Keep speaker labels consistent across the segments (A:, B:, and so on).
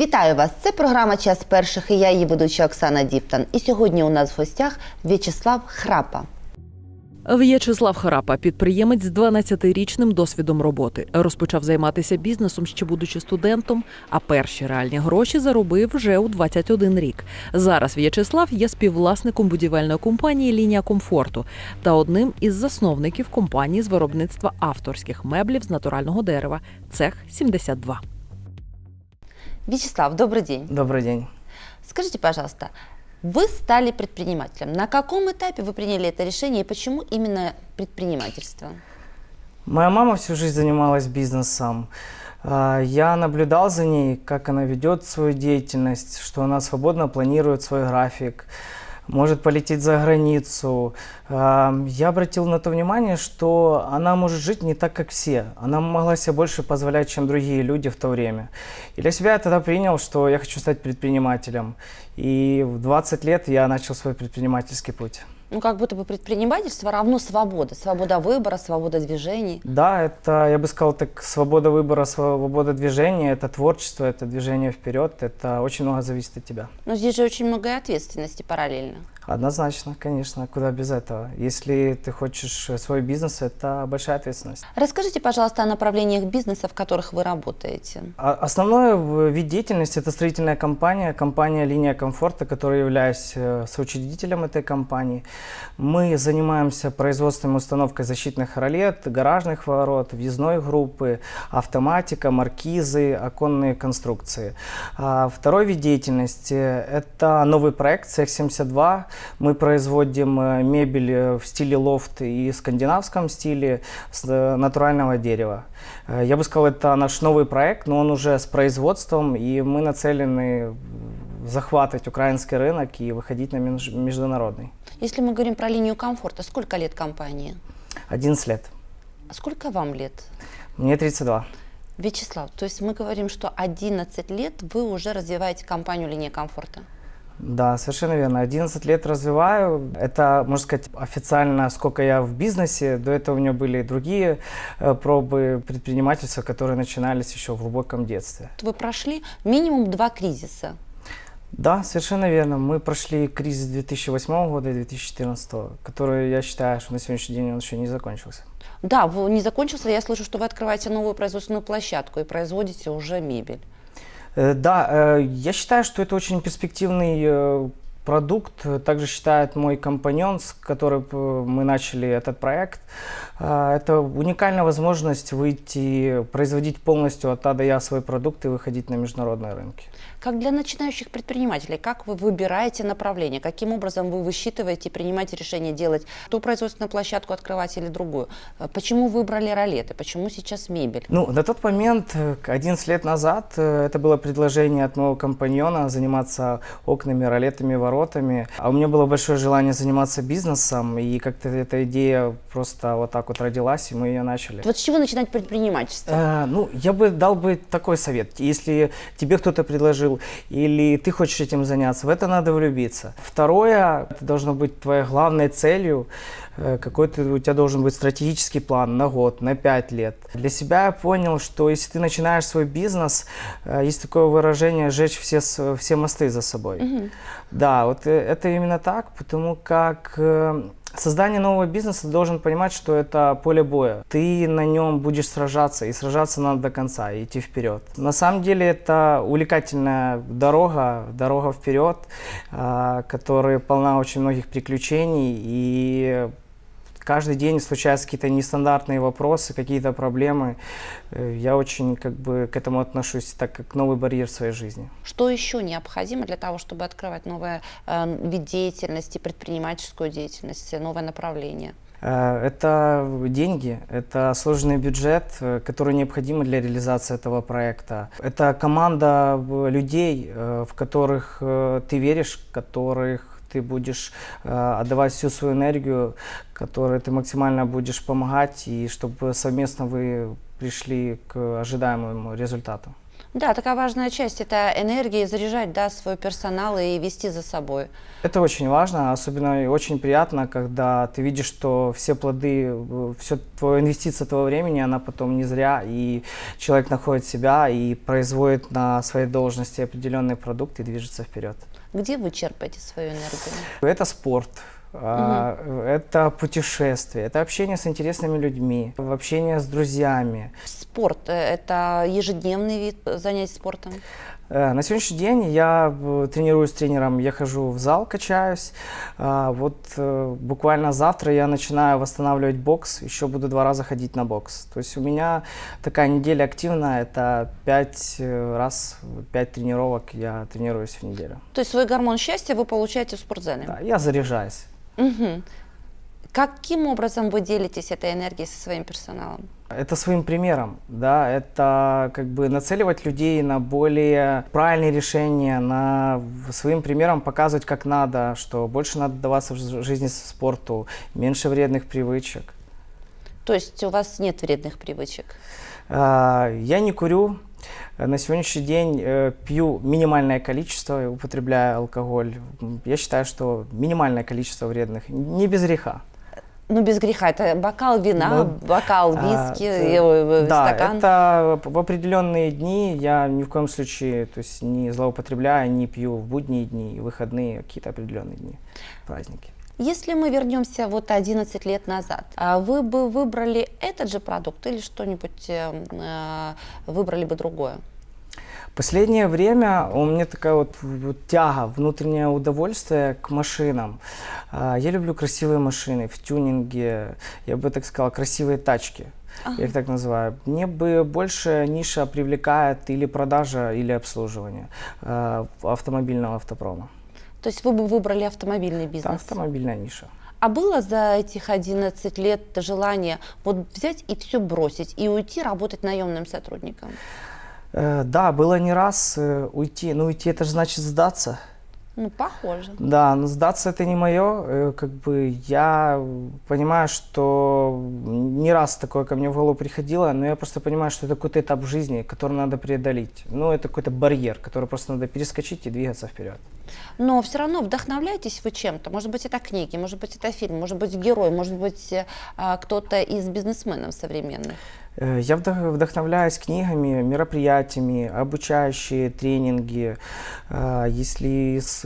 A: Вітаю вас! Це програма «Час перших» і я, її ведуча Оксана Діптан. І сьогодні у нас в гостях В'ячеслав Храпа.
B: В'ячеслав Храпа – підприємець з 12-річним досвідом роботи. Розпочав займатися бізнесом, ще будучи студентом, а перші реальні гроші заробив вже у 21 рік. Зараз В'ячеслав є співвласником будівельної компанії «Лінія комфорту» та одним із засновників компанії з виробництва авторських меблів з натурального дерева «Цех 72».
A: Вячеслав, добрый день.
C: Добрый день.
A: Скажите, пожалуйста, вы стали предпринимателем. На каком этапе вы приняли это решение и почему именно предпринимательство?
C: Моя мама всю жизнь занималась бизнесом. Я наблюдал за ней, как она ведет свою деятельность, что она свободно планирует свой график, может полететь за границу. Я обратил на то внимание, что она может жить не так, как все. Она могла себе больше позволять, чем другие люди в то время. И для себя я тогда принял, что я хочу стать предпринимателем. И в 20 лет я начал свой предпринимательский путь.
A: Ну, как будто бы предпринимательство равно свобода. Свобода выбора, свобода движений.
C: Да, это, я бы сказал, так, свобода выбора, свобода движения, это творчество, это движение вперед, это очень много зависит от тебя.
A: Но здесь же очень много и ответственности параллельно.
C: Однозначно, конечно, куда без этого. Если ты хочешь свой бизнес, это большая ответственность.
A: Расскажите, пожалуйста, о направлениях бизнеса, в которых вы работаете.
C: Основной вид деятельности – это строительная компания «Линия комфорта», которой являюсь соучредителем этой компании. Мы занимаемся производством и установкой защитных ролет, гаражных ворот, въездной группы, автоматика, маркизы, оконные конструкции. Второй вид деятельности – это новый проект «Цех 72». Мы производим мебель в стиле лофт и скандинавском стиле с натурального дерева. Я бы сказал, это наш новый проект, но он уже с производством, и мы нацелены захватывать украинский рынок и выходить на международный.
A: Если мы говорим про линию комфорта, сколько лет компании?
C: 11 лет.
A: А сколько вам лет?
C: Мне 32.
A: Вячеслав, то есть мы говорим, что 11 лет вы уже развиваете компанию «Линия комфорта».
C: Да, совершенно верно. 11 лет развиваю. Это, можно сказать, официально, сколько я в бизнесе. До этого у меня были и другие пробы предпринимательства, которые начинались еще в глубоком детстве.
A: Вы прошли минимум 2 кризиса.
C: Да, совершенно верно. Мы прошли кризис 2008 года и 2014, который, я считаю, что на сегодняшний день он еще не закончился.
A: Да, не закончился. Я слышу, что вы открываете новую производственную площадку и производите уже мебель.
C: Да, я считаю, что это очень перспективный продукт. Также считает мой компаньон, с которым мы начали этот проект. Это уникальная возможность выйти, производить полностью от А до Я свой продукт и выходить на международные рынки.
A: Как для начинающих предпринимателей, как вы выбираете направление? Каким образом вы высчитываете и принимаете решение делать ту производственную площадку, открывать или другую? Почему выбрали ролеты? Почему сейчас мебель?
C: Ну, на тот момент, 11 лет назад, это было предложение от моего компаньона заниматься окнами, ролетами, воротами. А у меня было большое желание заниматься бизнесом, и как-то эта идея просто вот так вот родилась, и мы ее начали.
A: Вот с чего начинать предпринимательство?
C: Ну, я бы дал такой совет. Если тебе кто-то предложил, или ты хочешь этим заняться, в это надо влюбиться. Второе, это должно быть твоей главной целью. Какой-то у тебя должен быть стратегический план на год, на 5 лет. Для себя я понял, что если ты начинаешь свой бизнес, есть такое выражение «сжечь все мосты за собой». Да, вот это именно так, потому как создание нового бизнеса должен понимать, что это поле боя. Ты на нем будешь сражаться, и сражаться надо до конца, и идти вперед. На самом деле это увлекательная дорога вперед, которая полна очень многих приключений, и каждый день случаются какие-то нестандартные вопросы, какие-то проблемы. Я очень к этому отношусь так, как новый барьер в своей жизни.
A: Что еще необходимо для того, чтобы открывать новый вид деятельности, предпринимательскую деятельность, новое направление?
C: Это деньги, это сложный бюджет, который необходим для реализации этого проекта. Это команда людей, в которых ты веришь, которых ты будешь отдавать всю свою энергию, которой ты максимально будешь помогать, и чтобы совместно вы пришли к ожидаемому результату.
A: Да, такая важная часть – это энергия, заряжать, да, свой персонал и вести за собой.
C: Это очень важно, особенно и очень приятно, когда ты видишь, что все плоды, все твоя инвестиция твоего времени, она потом не зря, и человек находит себя и производит на своей должности определенный продукт и движется вперед.
A: Где вы черпаете свою энергию?
C: Это спорт, это путешествие, это общение с интересными людьми, общение с друзьями.
A: Спорт – это ежедневный вид занятий спортом?
C: На сегодняшний день я тренируюсь с тренером, я хожу в зал, качаюсь. Буквально завтра я начинаю восстанавливать бокс, еще буду 2 раза ходить на бокс. То есть у меня такая неделя активная, это 5 тренировок я тренируюсь в неделю.
A: То есть свой гормон счастья вы получаете в спортзале?
C: Да, я заряжаюсь.
A: Угу. Каким образом вы делитесь этой энергией со своим персоналом?
C: Это своим примером, да, это как бы нацеливать людей на более правильные решения, своим примером показывать, как надо, что больше надо даваться в жизни спорту, меньше вредных привычек.
A: То есть у вас нет вредных привычек?
C: Я не курю. На сегодняшний день пью минимальное количество, употребляю алкоголь. Я считаю, что минимальное количество вредных, не без греха.
A: Ну, без греха. Это бокал вина, бокал виски,
C: да,
A: стакан.
C: Это в определенные дни я ни в коем случае, то есть не злоупотребляю, не пью в будние дни, выходные, какие-то определенные дни, праздники.
A: Если мы вернемся вот 11 лет назад, вы бы выбрали этот же продукт или что-нибудь выбрали бы другое?
C: Последнее время у меня такая вот тяга, внутреннее удовольствие к машинам. Я люблю красивые машины в тюнинге, я бы так сказал, красивые тачки.
A: Ага.
C: Я их так называю. Мне бы больше ниша привлекает или продажа, или обслуживание автомобильного автопрома.
A: То есть вы бы выбрали автомобильный бизнес?
C: Да, автомобильная ниша.
A: А было за этих 11 лет желание вот взять и все бросить и уйти работать наемным сотрудником?
C: Да, было не раз уйти. Но уйти это же значит сдаться.
A: Ну, похоже.
C: Да, но сдаться это не мое. Как бы я понимаю, что не раз такое ко мне в голову приходило, но я просто понимаю, что это какой-то этап жизни, который надо преодолеть. Ну, это какой-то барьер, который просто надо перескочить и двигаться вперед.
A: Но все равно вдохновляетесь вы чем-то? Может быть, это книги, может быть, это фильм, может быть, герой, может быть, кто-то из бизнесменов современных?
C: Я вдохновляюсь книгами, мероприятиями, обучающие тренинги. Если из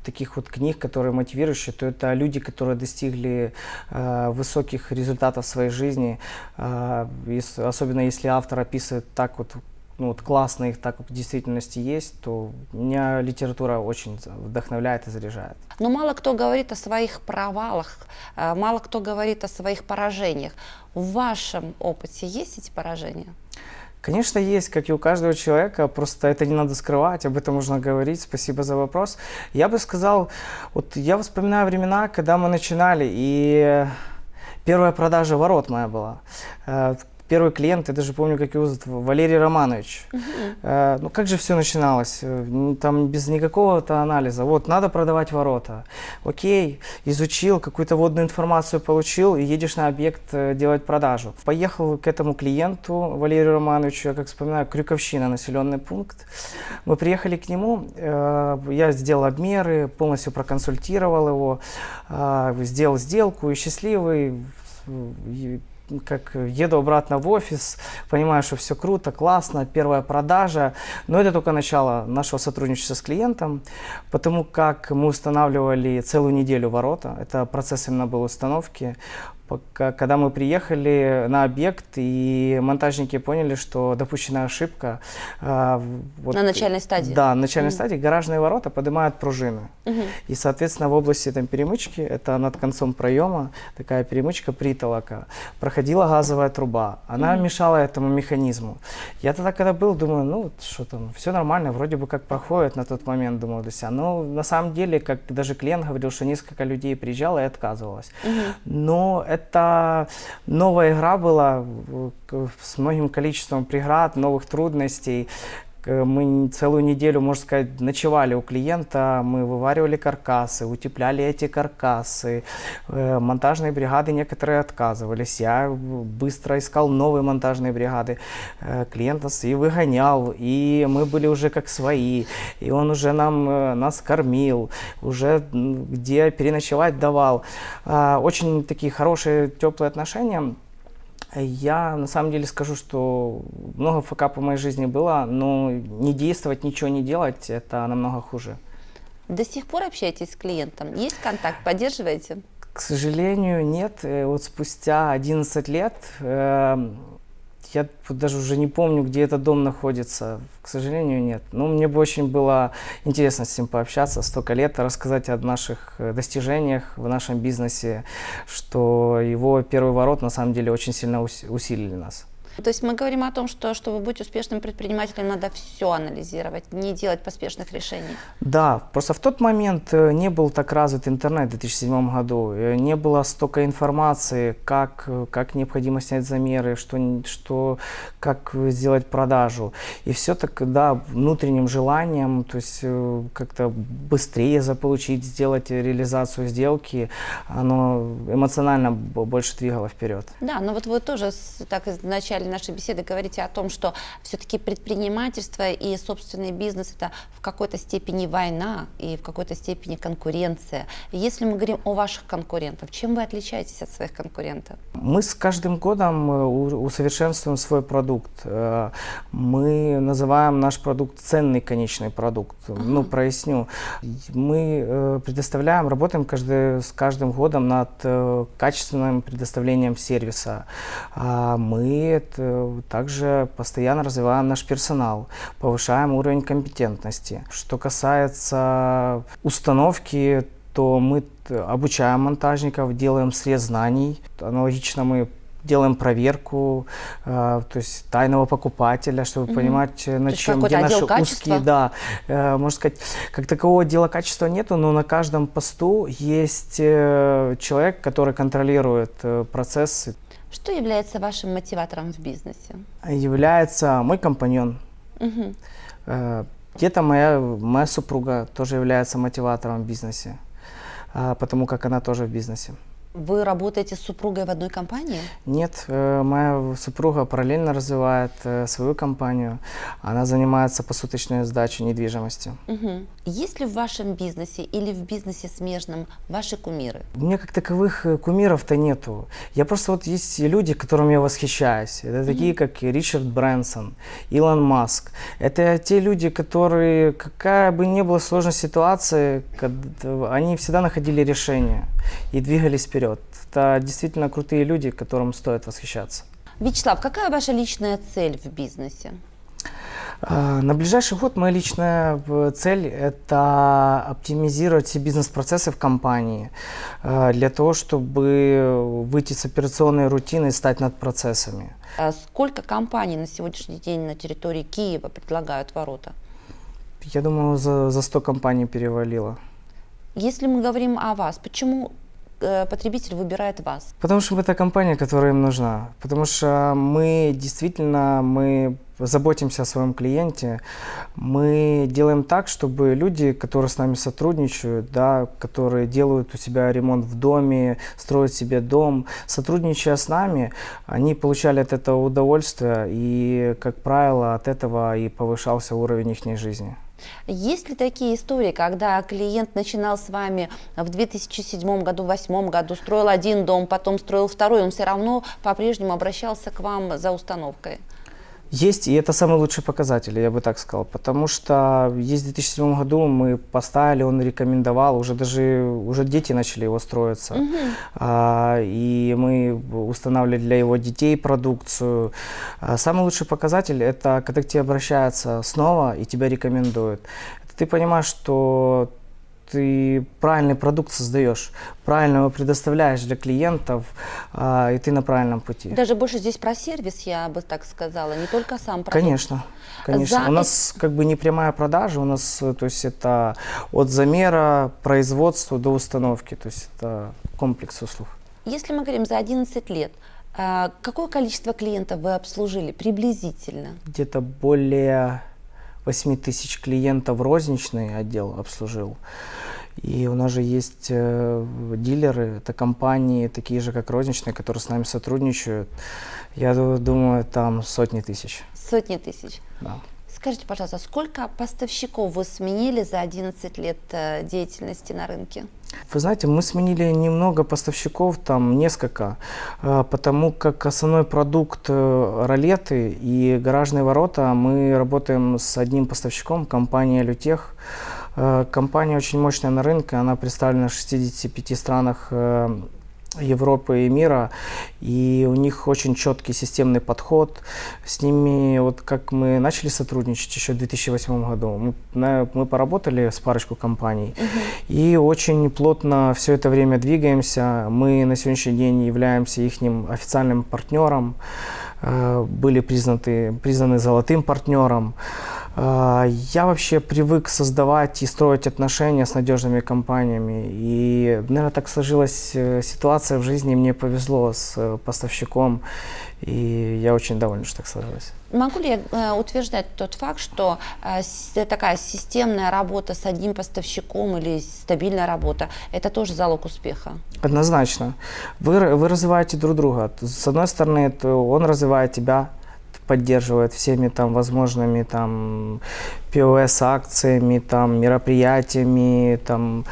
C: таких вот книг, которые мотивирующие, то это люди, которые достигли высоких результатов в своей жизни. Особенно если автор описывает так вот, ну, вот классно их так в действительности есть, то меня литература очень вдохновляет и заряжает.
A: Но мало кто говорит о своих провалах, мало кто говорит о своих поражениях. В вашем опыте есть эти поражения?
C: Конечно, есть, как и у каждого человека, просто это не надо скрывать, об этом нужно говорить. Спасибо за вопрос. Я бы сказал, вот я вспоминаю времена, когда мы начинали, и первая продажа ворот моя была. Первый клиент, я даже помню, как его зовут, Валерий Романович. Ну как же все начиналось? Там без никакого-то анализа. Вот, надо продавать ворота. Окей, изучил, какую-то вводную информацию получил, и едешь на объект делать продажу. Поехал к этому клиенту, Валерию Романовичу, я как вспоминаю, Крюковщина, населенный пункт. Мы приехали к нему, я сделал обмеры, полностью проконсультировал его, сделал сделку, и счастливый, как еду обратно в офис, понимаю, что все круто, классно, первая продажа. Но это только начало нашего сотрудничества с клиентом, потому как мы устанавливали целую неделю ворота. Это процесс именно был установки. Когда мы приехали на объект, и монтажники поняли, что допущена ошибка. Вот,
A: на начальной стадии?
C: Да, на начальной стадии гаражные ворота поднимают пружины. И, соответственно, в области там, перемычки, это над концом проема, такая перемычка притолока, проходила газовая труба. Она мешала этому механизму. Я тогда, когда был, думаю, ну, что там, все нормально, вроде бы как проходит на тот момент, думал для себя. Но на самом деле, как даже клиент говорил, что несколько людей приезжало и отказывалось. Но это новая игра была с многим количеством преград, новых трудностей. Мы целую неделю, можно сказать, ночевали у клиента, мы вываривали каркасы, утепляли эти каркасы. Монтажные бригады некоторые отказывались. Я быстро искал новые монтажные бригады. Клиент нас и выгонял, и мы были уже как свои. И он уже нас кормил, уже где переночевать давал. Очень такие хорошие, теплые отношения. Я на самом деле скажу, что много факапов в моей жизни было, но не действовать, ничего не делать, это намного хуже.
A: До сих пор общаетесь с клиентом? Есть контакт, поддерживаете?
C: К сожалению, нет. Вот спустя 11 лет, я даже уже не помню, где этот дом находится. К сожалению, нет. Но мне бы очень было интересно с ним пообщаться, столько лет, рассказать о наших достижениях в нашем бизнесе, что его первый ворот на самом деле очень сильно усилили нас.
A: То есть мы говорим о том, что чтобы быть успешным предпринимателем, надо все анализировать, не делать поспешных решений.
C: Да, просто в тот момент не был так развит интернет в 2007 году, не было столько информации, как необходимо снять замеры, как сделать продажу. И все так, да, внутренним желанием, то есть как-то быстрее заполучить, сделать реализацию сделки, оно эмоционально больше двигало вперед.
A: Да, но вот вы тоже так в начале нашей беседы говорите о том, что все-таки предпринимательство и собственный бизнес – это в какой-то степени война и в какой-то степени конкуренция. Если мы говорим о ваших конкурентах, чем вы отличаетесь от своих конкурентов?
C: Мы с каждым годом усовершенствуем свой продукт. Мы называем наш продукт ценный конечный продукт. Ну, проясню. Мы предоставляем, работаем с каждым годом над качественным предоставлением сервиса. Мы также постоянно развиваем наш персонал, повышаем уровень компетентности. Что касается установки, то мы обучаем монтажников, делаем срез знаний. Аналогично мы делаем проверку, то есть тайного покупателя, чтобы понимать, на чем, где наши узкие, да, можно сказать, как такового дела качества нету, но на каждом посту есть человек, который контролирует процессы.
A: Что является вашим мотиватором в бизнесе?
C: Является мой компаньон.
A: Угу.
C: Где-то моя супруга тоже является мотиватором в бизнесе, потому как она тоже в бизнесе.
A: Вы работаете с супругой в одной компании?
C: Нет, моя супруга параллельно развивает свою компанию. Она занимается посуточной сдачей недвижимости.
A: Угу. Есть ли в вашем бизнесе или в бизнесе смежном ваши кумиры?
C: У меня как таковых кумиров-то нету. Я просто вот есть люди, которым я восхищаюсь. Это такие, как Ричард Брэнсон, Илон Маск. Это те люди, которые, какая бы ни была сложная ситуация, они всегда находили решение и двигались вперед. Это действительно крутые люди, которым стоит восхищаться.
A: Вячеслав, какая ваша личная цель в бизнесе?
C: На ближайший год моя личная цель – это оптимизировать все бизнес-процессы в компании для того, чтобы выйти с операционной рутины и стать над процессами.
A: Сколько компаний на сегодняшний день на территории Киева предлагают ворота?
C: Я думаю, за 100 компаний перевалило.
A: Если мы говорим о вас, почему потребитель выбирает вас?
C: Потому что мы та компания, которая им нужна. Потому что мы заботимся о своем клиенте. Мы делаем так, чтобы люди, которые с нами сотрудничают, да, которые делают у себя ремонт в доме, строят себе дом, сотрудничая с нами, они получали от этого удовольствие. И, как правило, от этого и повышался уровень их жизни.
A: Есть ли такие истории, когда клиент начинал с вами в 2007 году, 2008 году, строил один дом, потом строил второй, он все равно по-прежнему обращался к вам за установкой?
C: Есть, и это самый лучший показатель, я бы так сказал, потому что в 2007 году мы поставили, он рекомендовал, уже дети начали его строиться, и мы устанавливали для его детей продукцию. Самый лучший показатель – это когда к тебе обращаются снова и тебя рекомендуют. Ты понимаешь, что ты правильный продукт создаешь, правильно его предоставляешь для клиентов, и ты на правильном пути.
A: Даже больше здесь про сервис, я бы так сказала, не только сам продукт.
C: Конечно. У нас как бы не прямая продажа, у нас, то есть это от замера, производства до установки, то есть это комплекс услуг.
A: Если мы говорим за 11 лет, какое количество клиентов вы обслужили приблизительно?
C: Где-то более 8 тысяч клиентов розничный отдел обслужил. И у нас же есть дилеры, это компании, такие же, как розничные, которые с нами сотрудничают. Я думаю, там сотни тысяч.
A: Сотни тысяч.
C: Да.
A: Скажите, пожалуйста, сколько поставщиков вы сменили за 11 лет деятельности на рынке?
C: Вы знаете, мы сменили немного поставщиков, там несколько, потому как основной продукт ролеты и гаражные ворота мы работаем с одним поставщиком, компания «Лютех». Компания очень мощная на рынке, она представлена в 65 странах Европы и мира, и у них очень четкий системный подход. С ними, вот как мы начали сотрудничать еще в 2008 году, мы поработали с парочку компаний, и очень плотно все это время двигаемся. Мы на сегодняшний день являемся их официальным партнером, были признаны золотым партнером. Я вообще привык создавать и строить отношения с надежными компаниями. И, наверное, так сложилась ситуация в жизни. Мне повезло с поставщиком. И я очень доволен, что так сложилось.
A: Могу ли я утверждать тот факт, что такая системная работа с одним поставщиком или стабильная работа – это тоже залог успеха?
C: Однозначно. Вы развиваете друг друга. С одной стороны, он развивает тебя, поддерживает всеми там возможными там POS-акциями, там, мероприятиями, там,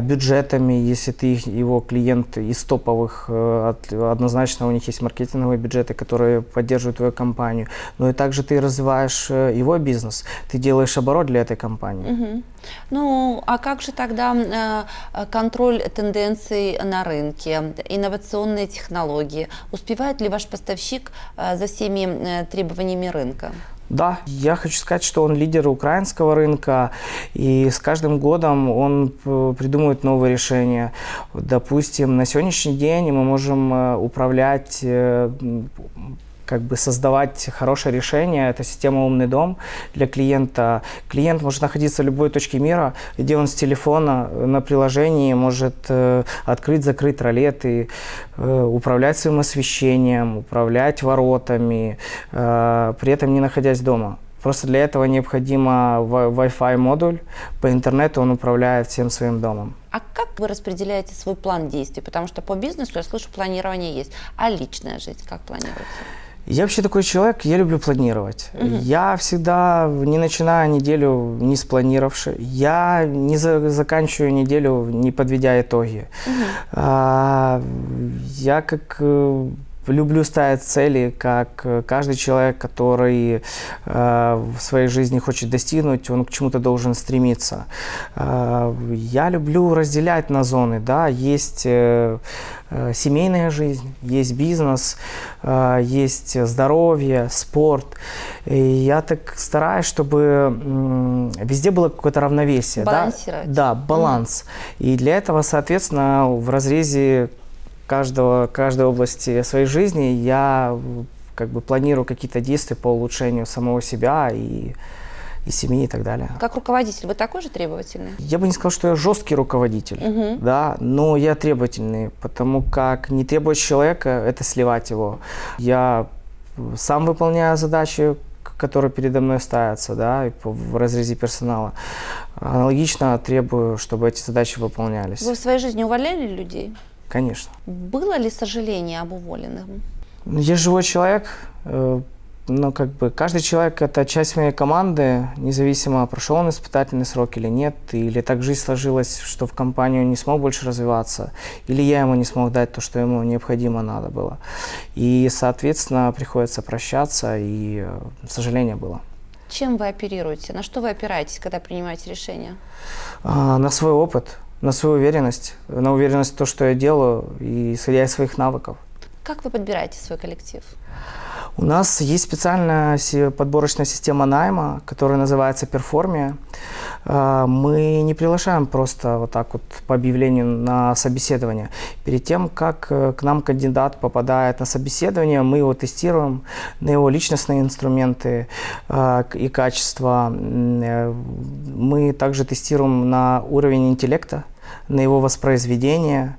C: бюджетами, если ты его клиент из топовых, однозначно у них есть маркетинговые бюджеты, которые поддерживают твою компанию, но и также ты развиваешь его бизнес, ты делаешь оборот для этой компании.
A: Угу. Ну, а как же тогда контроль тенденций на рынке, инновационные технологии? Успевает ли ваш поставщик за всеми требованиями рынка?
C: Да, я хочу сказать, что он лидер украинского рынка, и с каждым годом он придумывает новые решения. Допустим, на сегодняшний день мы можем управлять, как бы создавать хорошее решение. Это система «Умный дом» для клиента. Клиент может находиться в любой точке мира, где он с телефона на приложении может открыть-закрыть ролеты, управлять своим освещением, управлять воротами, при этом не находясь дома. Просто для этого необходимо Wi-Fi модуль. По интернету он управляет всем своим домом.
A: А как вы распределяете свой план действий? Потому что по бизнесу, я слышу, планирование есть. А личная жизнь как планируется?
C: Я вообще такой человек, я люблю планировать. Я всегда не начинаю неделю не спланировавши. Я не заканчиваю неделю, не подведя итоги. Я как люблю ставить цели, как каждый человек, который в своей жизни хочет достигнуть, он к чему-то должен стремиться. Я люблю разделять на зоны, да, есть семейная жизнь, есть бизнес, есть здоровье, спорт. И я так стараюсь, чтобы везде было какое-то равновесие.
A: Балансировать.
C: Да, баланс. И для этого, соответственно, в разрезе каждой области своей жизни я как бы планирую какие-то действия по улучшению самого себя и семьи и так далее.
A: Как руководитель вы такой же требовательный?
C: Я бы не сказал, что я жесткий руководитель, да, но я требовательный, потому как не требовать человека – это сливать его. Я сам выполняю задачи, которые передо мной ставятся, да, в разрезе персонала. Аналогично требую, чтобы эти задачи выполнялись.
A: Вы в своей жизни увольняли людей?
C: Конечно.
A: Было ли сожаление об уволенных?
C: Я живой человек, но как бы каждый человек – это часть моей команды, независимо, прошел он испытательный срок или нет, или так жизнь сложилась, что в компании он не смог больше развиваться, или я ему не смог дать то, что ему необходимо надо было. И, соответственно, приходится прощаться, и сожаление было.
A: Чем вы оперируете? На что вы опираетесь, когда принимаете решения?
C: На свой опыт, на свою уверенность, на уверенность в том, что я делаю, и исходя из своих навыков.
A: Как вы подбираете свой коллектив?
C: У нас есть специальная подборочная система найма, которая называется «Перформия». Мы не приглашаем просто вот так вот по объявлению на собеседование. Перед тем, как к нам кандидат попадает на собеседование, мы его тестируем на его личностные инструменты и качества. Мы также тестируем на уровень интеллекта, на его воспроизведение.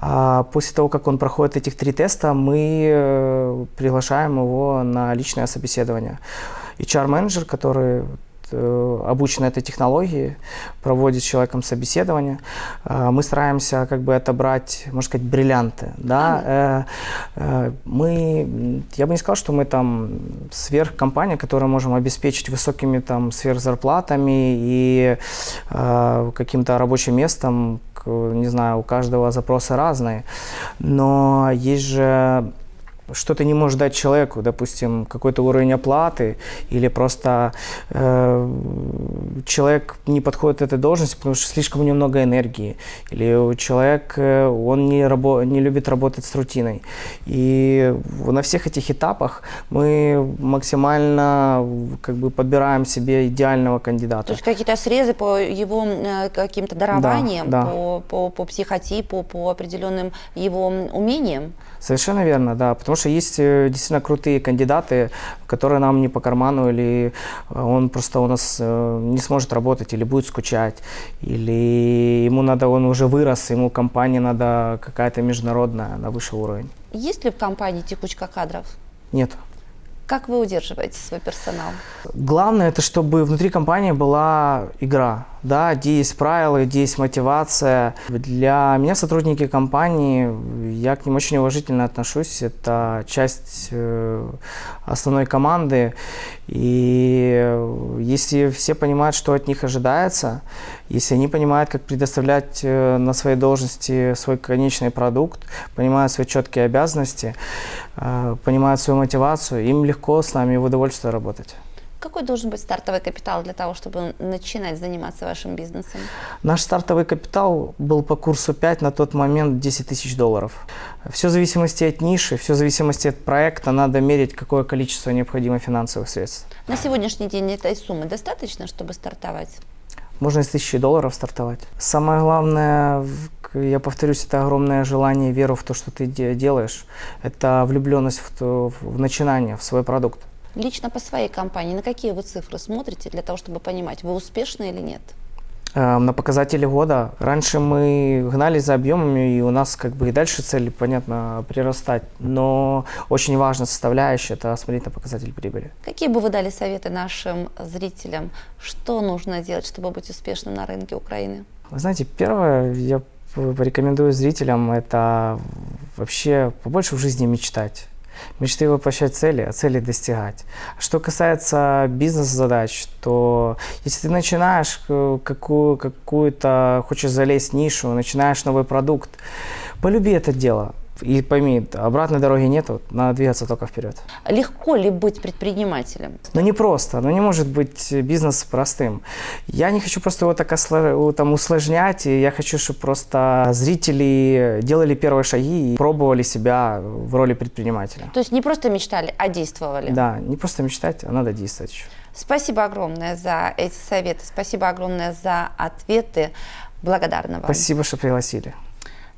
C: А после того, как он проходит этих 3 теста, мы приглашаем его на личное собеседование. HR-менеджер, который обучен этой технологии, проводит с человеком собеседование. Мы стараемся как бы отобрать, можно сказать, бриллианты. Да? Я бы не сказал, что мы там сверхкомпания, которую можем обеспечить высокими там сверхзарплатами и каким-то рабочим местом. Не знаю, у каждого запросы разные, но есть же что ты не можешь дать человеку, допустим, какой-то уровень оплаты, или просто человек не подходит этой должности, потому что слишком у него много энергии, или человек, он не любит работать с рутиной. И на всех этих этапах мы максимально как бы подбираем себе идеального кандидата.
A: То есть какие-то срезы по его каким-то дарованиям,
C: Да.
A: по психотипу, по определенным его умениям?
C: Совершенно верно, да, потому что есть действительно крутые кандидаты, которые нам не по карману, или он просто у нас не сможет работать, или будет скучать, или ему надо, он уже вырос, ему компания надо какая-то международная, на высший уровень.
A: Есть ли в компании текучка кадров?
C: Нет.
A: Как вы удерживаете свой персонал?
C: Главное, это чтобы внутри компании была игра, да, где есть правила, где есть мотивация. Для меня сотрудники компании, я к ним очень уважительно отношусь, это часть основной команды, и если все понимают, что от них ожидается, если они понимают, как предоставлять на своей должности свой конечный продукт, понимают свои четкие обязанности, понимают свою мотивацию, им легко с нами в удовольствие работать.
A: Какой должен быть стартовый капитал для того, чтобы начинать заниматься вашим бизнесом?
C: Наш стартовый капитал был по курсу 5, на тот момент $10 000. Все в зависимости от ниши, все в зависимости от проекта, надо мерить, какое количество необходимо финансовых средств.
A: На сегодняшний день этой суммы достаточно, чтобы стартовать?
C: Можно из $1000 стартовать. Самое главное, я повторюсь, это огромное желание и веру в то, что ты делаешь. Это влюбленность в начинание, в свой продукт.
A: Лично по своей компании, на какие вы цифры смотрите для того, чтобы понимать, вы успешны или нет?
C: На показатели года. Раньше мы гнались за объемами, и у нас как бы и дальше цель, понятно, прирастать. Но очень важная составляющая – это смотреть на показатель прибыли.
A: Какие бы вы дали советы нашим зрителям, что нужно делать, чтобы быть успешным на рынке Украины?
C: Вы знаете, первое, я порекомендую зрителям – это вообще побольше в жизни мечтать. Мечты воплощать цели, а цели достигать. Что касается бизнес-задач, то если ты начинаешь какую-то, хочешь залезть в нишу, начинаешь новый продукт, полюби это дело. И пойми, обратной дороги нету, надо двигаться только вперед.
A: Легко ли быть предпринимателем?
C: Но не просто, не может быть бизнес простым. Я не хочу просто его так усложнять, и я хочу, чтобы просто зрители делали первые шаги и пробовали себя в роли предпринимателя.
A: То есть не просто мечтали, а действовали?
C: Да, не просто мечтать, а надо действовать еще.
A: Спасибо огромное за эти советы, спасибо огромное за ответы. Благодарна вам.
C: Спасибо, що пригласили.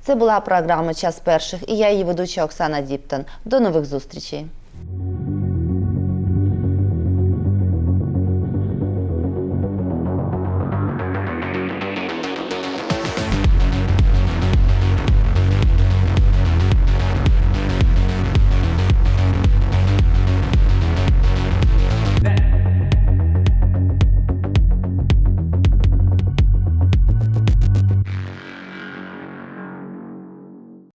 A: Це була програма «Час перших» і я її ведуча Оксана Діптон. До нових зустрічей.